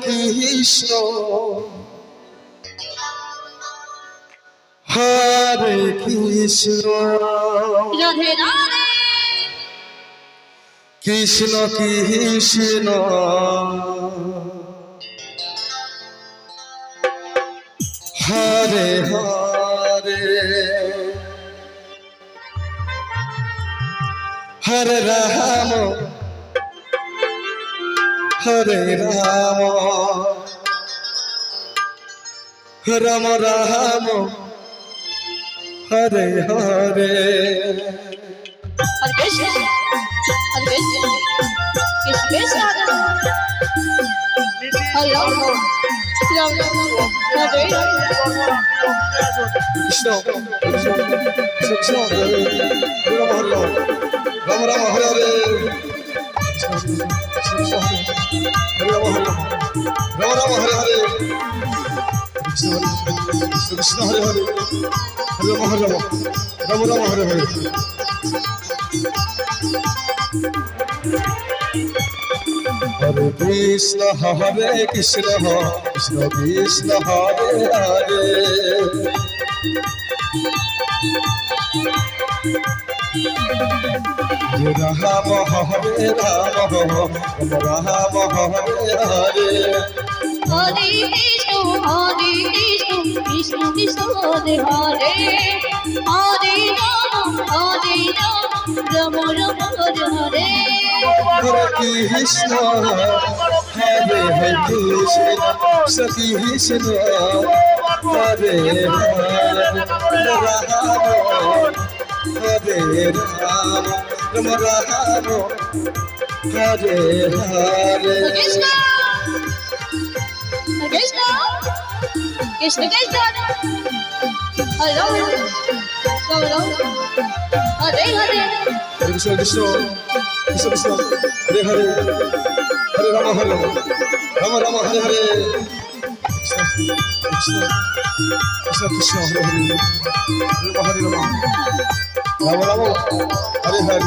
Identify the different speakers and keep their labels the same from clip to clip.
Speaker 1: Krishna Hare Krishna
Speaker 2: Radhe Radhe
Speaker 1: Krishna Krishna Hare Hare Hare Ram Hare Ram Ram Ram Hare Hare
Speaker 2: Hare Krishna Hare Krishna Krishna Krishna Hare Ram Ram Ram Hare
Speaker 1: Krishna Krishna Krishna Hare Ram Hare Ram Ram Hare Hare Krishna Hare Ram Hare Ram Ram Hare Hare Krishna Hare Hare Hare Ram Hare Ram Ram Hare Hare Hare Krishna Krishna Krishna Hare Hare Ram Hare Ram Ram Hare Hare
Speaker 2: Hare Krishna Krishna Hare Hare Hare Ram Ram Ram Hare Hare
Speaker 1: Hare Krishna Hare Krishna Krishna Hare Hare Ram Hare Ram Ram Hare Hare
Speaker 2: Krishna Krishna Krishna Krishna Hare Ram Ram Hare Hare
Speaker 1: Krishna Krishna Krishna Krishna Hare Hare Hare Ram Ram Ram Hare Hare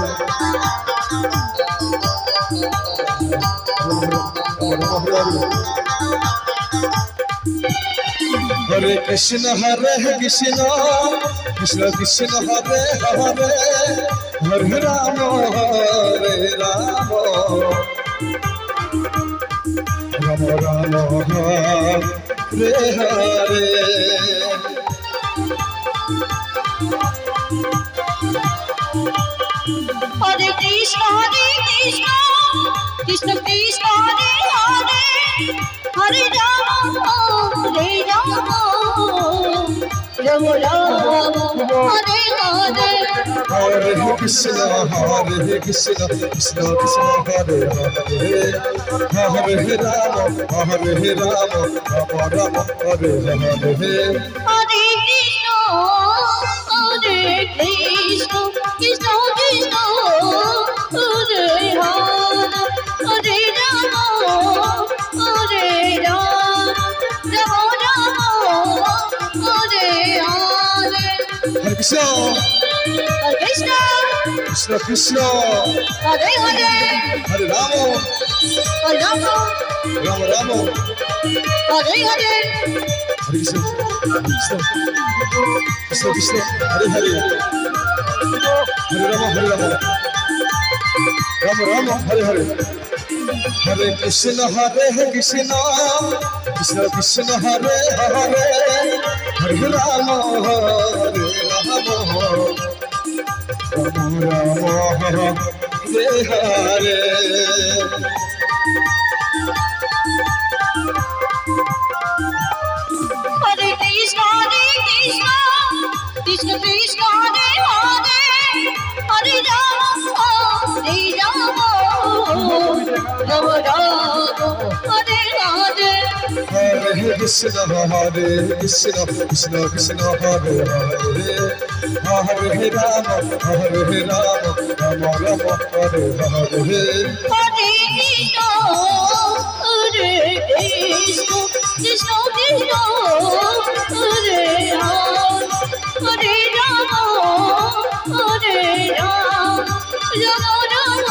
Speaker 1: Krishna Krishna Krishna Krishna Hare Hare Hare Ram Ram Ram Hare Hare Hare Krishna Krishna Krishna Hare Hare Hare Ram Ram Ram Hare Hare
Speaker 2: Hare Krishna Krishna Krishna Hare Hare Hare Ram Ram Ram Hare Hare
Speaker 1: Hare Krishna Krishna Krishna Hare Hare Hare Ram Ram Ram Hare Hare
Speaker 2: Hare Krishna Krishna Krishna Hare Hare Ram Ram Ram Hare Hare
Speaker 1: Hare Krishna
Speaker 2: Krishna
Speaker 1: Krishna Krishna
Speaker 2: Hare Hare
Speaker 1: Hare Ram
Speaker 2: Ram
Speaker 1: Ram
Speaker 2: Hare Hare
Speaker 1: Hare Krishna Krishna Krishna Krishna Hare Hare Hare Ram Ram Hare Hare Hare Krishna Krishna Krishna Krishna Hare Hare Hare Ram Ram Hare Hare
Speaker 2: Hare Krishna Krishna Krishna Hare Hare Hare Ram Ram Hare Hare
Speaker 1: Hare Krishna Krishna Krishna Krishna Hare Hare Hare Ram Ram Ram Hare Hare
Speaker 2: Hare Krishna Krishna Krishna Hare Hare Ram Ram Ram